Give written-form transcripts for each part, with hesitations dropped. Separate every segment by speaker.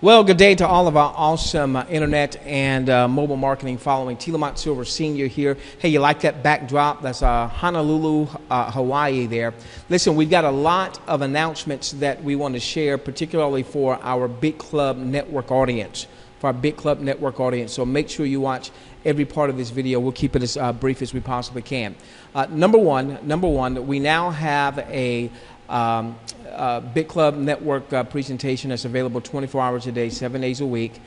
Speaker 1: Well, good day to all of our awesome internet and mobile marketing following. Tilamont Silver Sr. here. Hey, you like that backdrop? That's Honolulu, Hawaii there. Listen, we've got a lot of announcements that we want to share, particularly for our BitClub Network audience. So make sure you watch every part of this video. We'll keep it as brief as we possibly can. Number one, we now have a BitClub Network presentation that's available 24 hours a day, 7 days a week.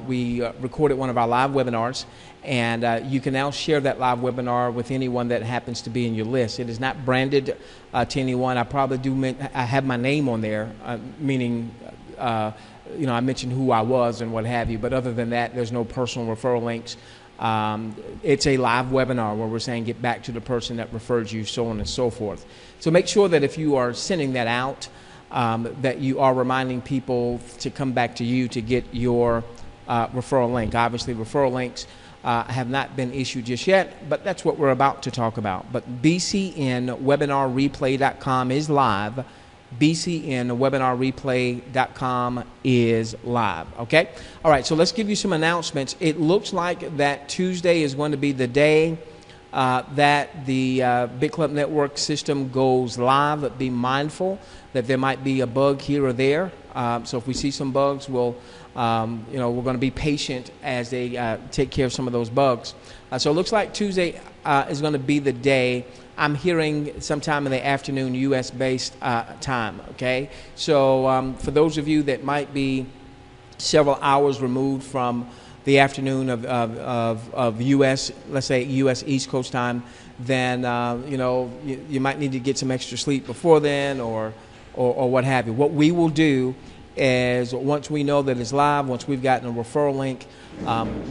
Speaker 1: We recorded one of our live webinars, and you can now share that live webinar with anyone that happens to be in your list. It is not branded to anyone. I probably do. I have my name on there, meaning I mentioned who I was and what have you. But other than that, there's no personal referral links. It's a live webinar where we're saying get back to the person that referred you, so on and so forth. So make sure that if you are sending that out, that you are reminding people to come back to you to get your referral link. Obviously, referral links have not been issued just yet, but that's what we're about to talk about. But BCNWebinarReplay.com is live. BCNWebinarReplay.com is live. Okay? All right, so let's give you some announcements. It looks like that Tuesday is going to be the day that the BitClub Network system goes live. But be mindful that there might be a bug here or there. So if we see some bugs, we're going to be patient as they take care of some of those bugs. So it looks like Tuesday is going to be the day. I'm hearing sometime in the afternoon, U.S.-based time, okay? So for those of you that might be several hours removed from the afternoon of U.S., let's say U.S. East Coast time, then, you might need to get some extra sleep before then or what have you. What we will do is once we know that it's live, once we've gotten a referral link,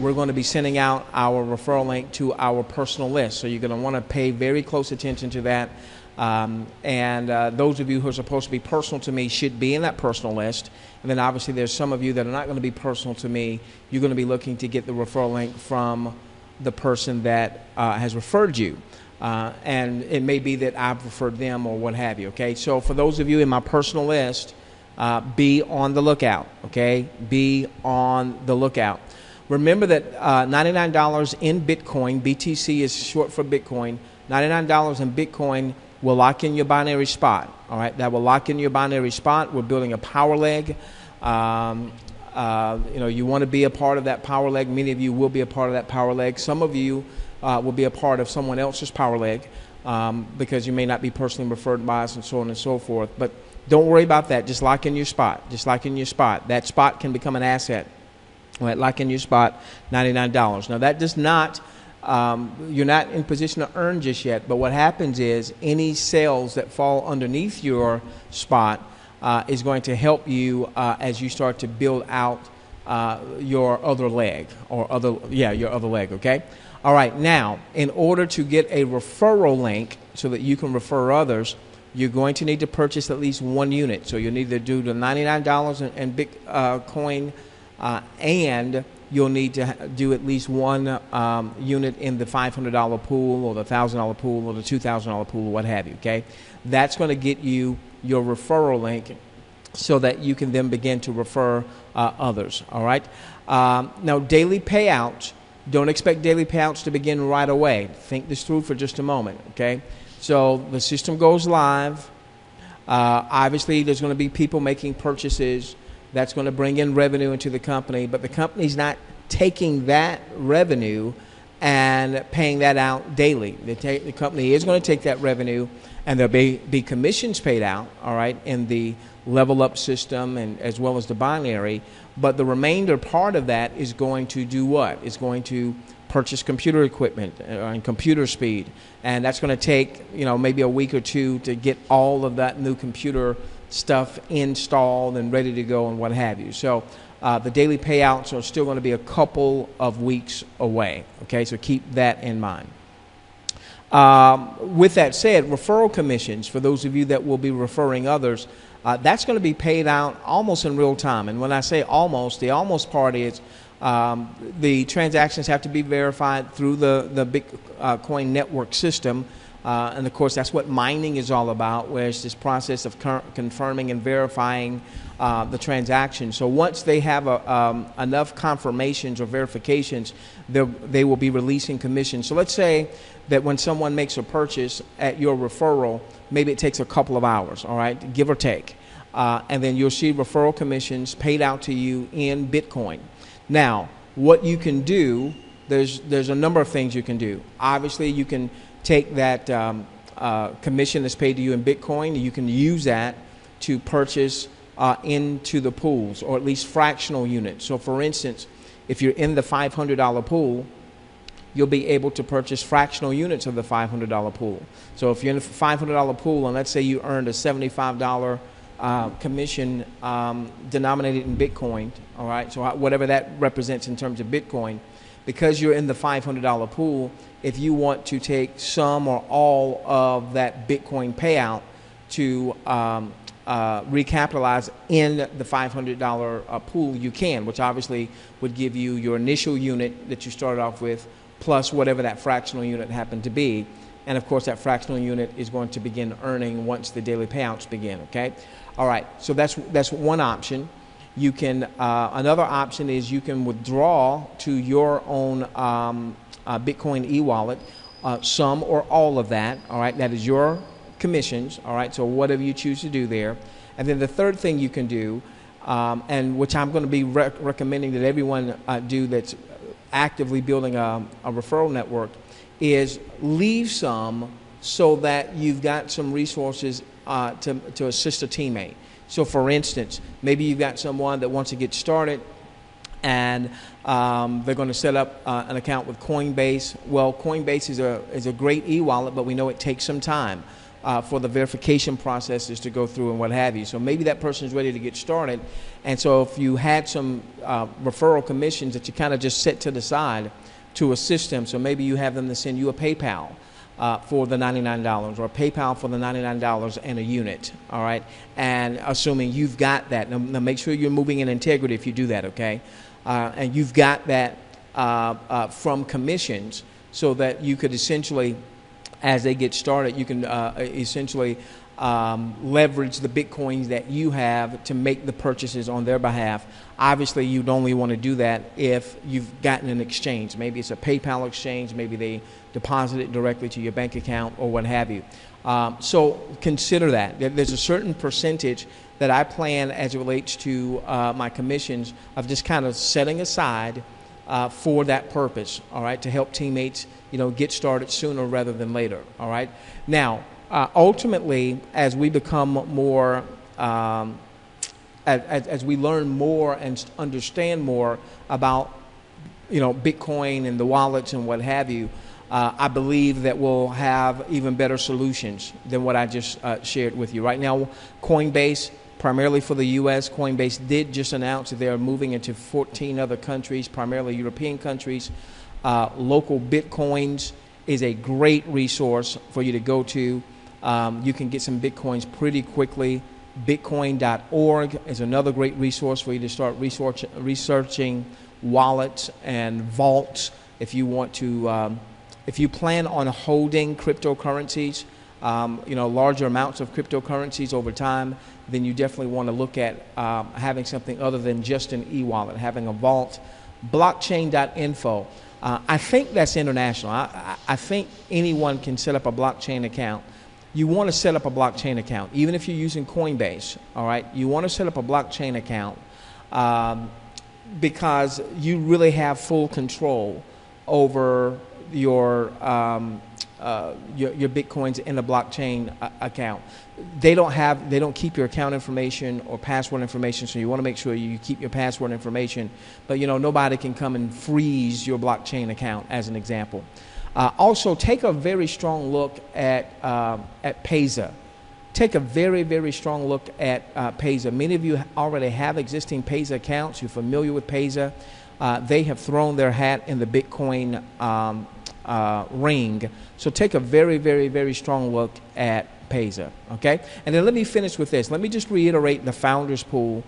Speaker 1: we're going to be sending out our referral link to our personal list. So you're going to want to pay very close attention to that. And those of you who are supposed to be personal to me should be in that personal list. And then obviously there's some of you that are not going to be personal to me. You're going to be looking to get the referral link from the person that has referred you. And it may be that I've referred them or what have you. Okay, so for those of you in my personal list, be on the lookout. Okay, be on the lookout. Remember that $99 in Bitcoin, BTC is short for Bitcoin, $99 in Bitcoin will lock in your binary spot. All right, that will lock in your binary spot. We're building a power leg. You want to be a part of that power leg. Many of you will be a part of that power leg. Some of you will be a part of someone else's power leg because you may not be personally referred by us and so on and so forth. But don't worry about that. Just lock in your spot. That spot can become an asset. All right, lock in your spot, $99. Now, that does not, you're not in position to earn just yet, but what happens is any sales that fall underneath your spot is going to help you as you start to build out your other leg, your other leg, okay? All right, now, in order to get a referral link so that you can refer others, you're going to need to purchase at least one unit. So you'll need to do the $99 in Bitcoin, and you'll need to do at least one unit in the $500 pool or the $1,000 pool or the $2,000 pool or what have you, okay? That's going to get you your referral link so that you can then begin to refer others, all right? Now, daily payouts, don't expect daily payouts to begin right away. Think this through for just a moment, okay? So the system goes live. Obviously, there's going to be people making purchases. That's going to bring in revenue into the company, but the company's not taking that revenue and paying that out daily. The company is going to take that revenue, and there'll be commissions paid out, all right, in the level up system and as well as the binary, but the remainder part of that is going to do what? It's going to purchase computer equipment and computer speed, and that's going to take maybe a week or two to get all of that new computer stuff installed and ready to go and what have you. So the daily payouts are still going to be a couple of weeks away. Okay, so keep that in mind. With that said, referral commissions for those of you that will be referring others, that's going to be paid out almost in real time. And when I say almost, the almost part is the transactions have to be verified through the Bitcoin network system. And of course, that's what mining is all about, where it's this process of confirming and verifying the transaction. So once they have enough confirmations or verifications, they will be releasing commissions. So let's say that when someone makes a purchase at your referral, maybe it takes a couple of hours, all right, give or take. And then you'll see referral commissions paid out to you in Bitcoin. Now, what you can do, there's a number of things you can do. Obviously, you can take that commission that's paid to you in Bitcoin, you can use that to purchase into the pools, or at least fractional units. So for instance, if you're in the $500 pool, you'll be able to purchase fractional units of the $500 pool. So if you're in the $500 pool, and let's say you earned a $75 commission denominated in Bitcoin, all right, so whatever that represents in terms of Bitcoin, because you're in the $500 pool, if you want to take some or all of that Bitcoin payout to recapitalize in the $500 pool, you can, which obviously would give you your initial unit that you started off with, plus whatever that fractional unit happened to be. And of course, that fractional unit is going to begin earning once the daily payouts begin, okay? All right, so that's one option. You can, another option is you can withdraw to your own Bitcoin e-wallet some or all of that, all right? That is your commissions, all right? So whatever you choose to do there. And then the third thing you can do, and which I'm going to be recommending that everyone do that's actively building a referral network, is leave some so that you've got some resources to assist a teammate. So for instance, maybe you've got someone that wants to get started and they're going to set up an account with Coinbase. Well, Coinbase is a great e-wallet, but we know it takes some time for the verification processes to go through and what have you. So maybe that person is ready to get started. And so if you had some referral commissions that you kind of just set to the side to assist them, so maybe you have them to send you a PayPal for the $99, or a PayPal for the $99 and a unit, all right? And assuming you've got that. Now make sure you're moving in integrity if you do that, okay? And you've got that from commissions, so that you could essentially, as they get started, you can essentially leverage the Bitcoins that you have to make the purchases on their behalf. Obviously, you'd only want to do that if you've gotten an exchange. Maybe it's a PayPal exchange, maybe they deposit it directly to your bank account or what have you. So consider that. There's a certain percentage that I plan as it relates to my commissions of just kind of setting aside for that purpose, all right, to help teammates, get started sooner rather than later, all right? Now, ultimately, as we become more, as we learn more and understand more about, Bitcoin and the wallets and what have you, I believe that we'll have even better solutions than what I just shared with you. Right now, Coinbase, primarily for the U.S., Coinbase did just announce that they are moving into 14 other countries, primarily European countries. Local Bitcoins is a great resource for you to go to. You can get some Bitcoins pretty quickly. Bitcoin.org is another great resource for you to start researching wallets and vaults if you want to. If you plan on holding cryptocurrencies, larger amounts of cryptocurrencies over time, then you definitely want to look at having something other than just an e-wallet, having a vault. Blockchain.info. I think that's international. I think anyone can set up a blockchain account. You want to set up a blockchain account, even if you're using Coinbase, all right? You want to set up a blockchain account because you really have full control over your Bitcoins in the blockchain account. They don't keep your account information or password information, so you want to make sure you keep your password information. But nobody can come and freeze your blockchain account, as an example. Also, take a very strong look at Payza. Take a very, very strong look at Payza. Many of you already have existing Payza accounts. You're familiar with Payza. They have thrown their hat in the Bitcoin ring. So take a very, very, very strong look at Payza, okay? And then let me finish with this. Let me just reiterate the Founders Pool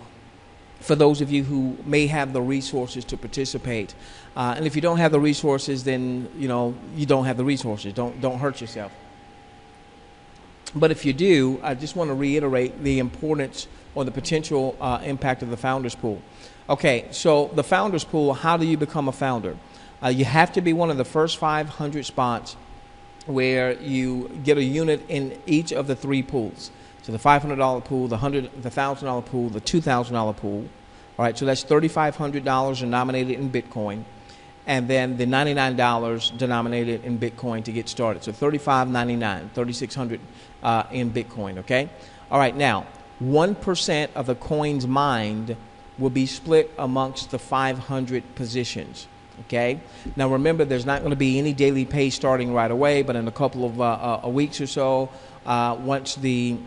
Speaker 1: for those of you who may have the resources to participate. And if you don't have the resources, then, you don't have the resources. Don't hurt yourself. But if you do, I just want to reiterate the importance on the potential impact of the Founders Pool. Okay, so the Founders Pool, how do you become a founder? You have to be one of the first 500 spots where you get a unit in each of the three pools. So the $500 pool, the $1,000 pool, the $2,000 pool. All right, so that's $3,500 denominated in Bitcoin, and then the $99 denominated in Bitcoin to get started. So $3,599, $3,600 in Bitcoin. Okay. All right. Now, 1% of the coins mined will be split amongst the 500 positions. Okay. Now remember, there's not going to be any daily pay starting right away, but in a couple of weeks or so, once they're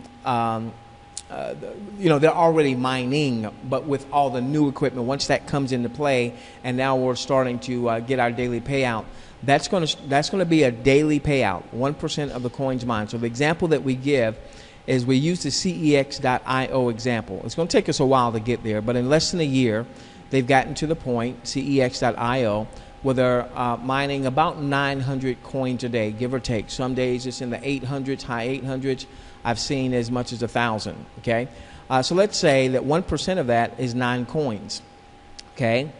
Speaker 1: already mining, but with all the new equipment, once that comes into play, and now we're starting to get our daily payout, that's going to be a daily payout, 1% of the coins mined. So the example that we give is we use the CEX.io example. It's going to take us a while to get there, but in less than a year, they've gotten to the point, CEX.io, where they're mining about 900 coins a day, give or take. Some days it's in the 800s, high 800s. I've seen as much as 1,000, okay? So let's say that 1% of that is 9 coins, okay?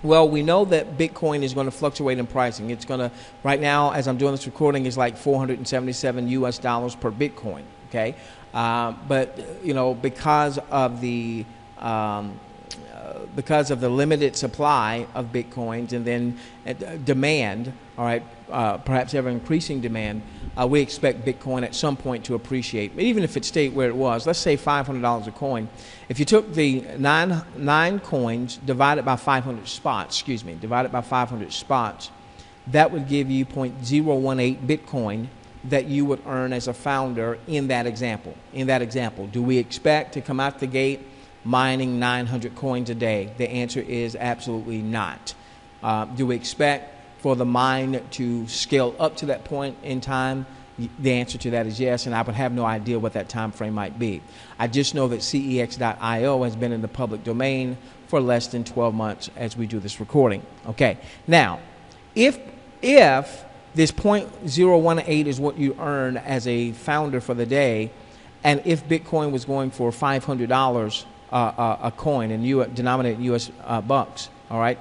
Speaker 1: Well, we know that Bitcoin is going to fluctuate in pricing. It's going to, right now, as I'm doing this recording, it's like $477 per Bitcoin, okay? But, because of the limited supply of Bitcoins and then demand, all right, perhaps ever increasing demand, we expect Bitcoin at some point to appreciate. But even if it stayed where it was, let's say $500 a coin. If you took the nine coins divided by 500 spots, that would give you 0.018 Bitcoin that you would earn as a founder in that example. Do we expect to come out the gate mining 900 coins a day? The answer is absolutely not. Do we expect for the mine to scale up to that point in time? The answer to that is yes, and I would have no idea what that time frame might be. I just know that CEX.io has been in the public domain for less than 12 months as we do this recording. Okay, now, if this 0.018 is what you earn as a founder for the day, and if Bitcoin was going for $500 a coin and denominated in U.S. bucks, all right?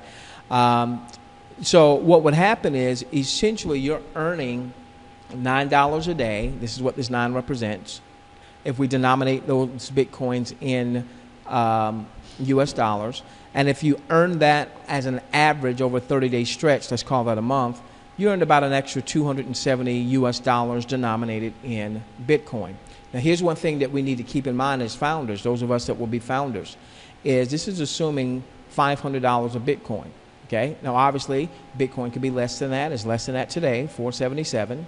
Speaker 1: So what would happen is essentially you're earning $9 a day. This is what this 9 represents. If we denominate those Bitcoins in U.S. dollars, and if you earn that as an average over a 30-day stretch, let's call that a month, you earned about an extra $270 U.S. dollars denominated in Bitcoin. Now, here's one thing that we need to keep in mind as founders, those of us that will be founders, is this is assuming $500 of Bitcoin, okay? Now, obviously, Bitcoin could be less than that. It's less than that today, $477.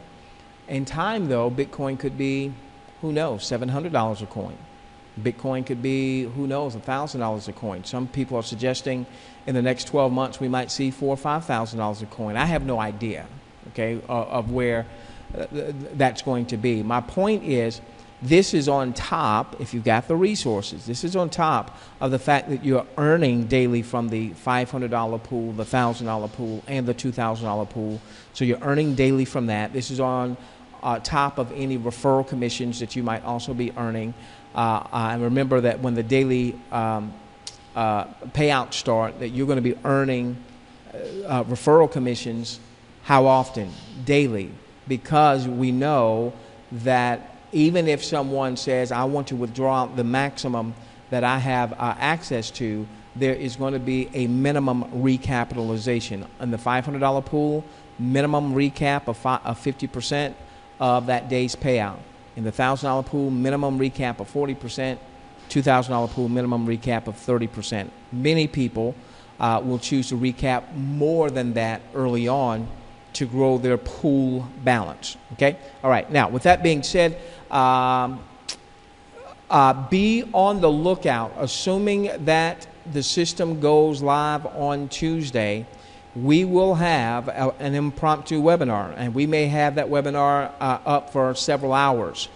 Speaker 1: In time, though, Bitcoin could be, who knows, $700 a coin. Bitcoin could be, who knows, $1,000 a coin. Some people are suggesting in the next 12 months we might see $4,000 or $5,000 a coin. I have no idea, okay, of where that's going to be. My point is, this is on top, if you've got the resources, this is on top of the fact that you're earning daily from the $500 pool, the $1,000 pool, and the $2,000 pool. So you're earning daily from that. This is on top of any referral commissions that you might also be earning. And remember that when the daily payouts start, that you're going to be earning referral commissions. How often? Daily. Because we know that even if someone says, I want to withdraw the maximum that I have access to, there is going to be a minimum recapitalization. In the $500 pool, minimum recap of 50% of that day's payout. In the $1,000 pool, minimum recap of 40%. $2,000 pool, minimum recap of 30%. Many people will choose to recap more than that early on to grow their pool balance. Okay? All right. Now, with that being said, be on the lookout. Assuming that the system goes live on Tuesday, we will have an impromptu webinar, and we may have that webinar up for several hours.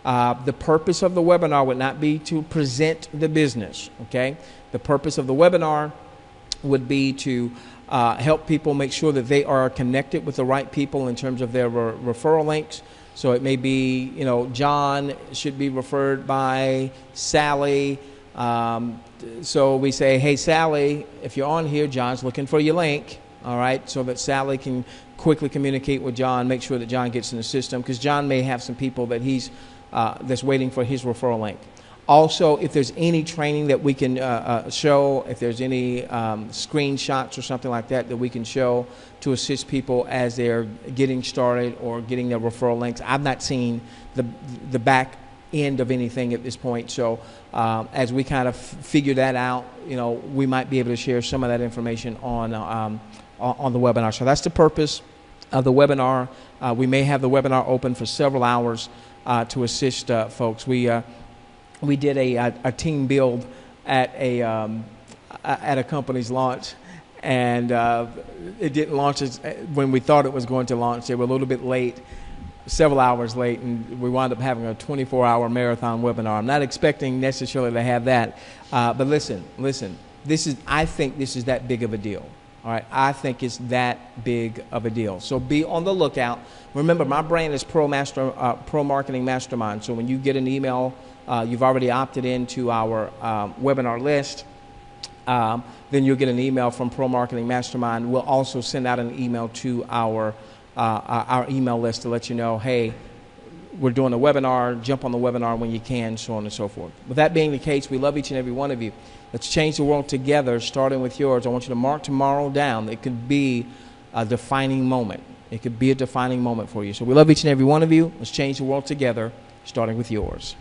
Speaker 1: The purpose of the webinar would not be to present the business, okay? The purpose of the webinar would be to help people make sure that they are connected with the right people in terms of their referral links, So it may be, John should be referred by Sally. So we say, hey, Sally, if you're on here, John's looking for your link, all right, so that Sally can quickly communicate with John, make sure that John gets in the system, because John may have some people that he's that's waiting for his referral link. Also, if there's any training that we can show, if there's any screenshots or something like that that we can show to assist people as they're getting started or getting their referral links. I've not seen the back end of anything at this point. So as we kind of figure that out, we might be able to share some of that information on the webinar. So that's the purpose of the webinar. We may have the webinar open for several hours to assist folks. We did a team build at a company's launch, and it didn't launch when we thought it was going to launch. They were a little bit late, several hours late, and we wound up having a 24-hour marathon webinar. I'm not expecting necessarily to have that, but listen. I think this is that big of a deal. All right, I think it's that big of a deal. So be on the lookout. Remember, my brand is Pro Marketing Mastermind. So when you get an email, you've already opted into our webinar list, then you'll get an email from Pro Marketing Mastermind. We'll also send out an email to our email list to let you know, hey, we're doing a webinar, jump on the webinar when you can, so on and so forth. With that being the case, we love each and every one of you. Let's change the world together, starting with yours. I want you to mark tomorrow down. It could be a defining moment. It could be a defining moment for you. So we love each and every one of you. Let's change the world together, starting with yours.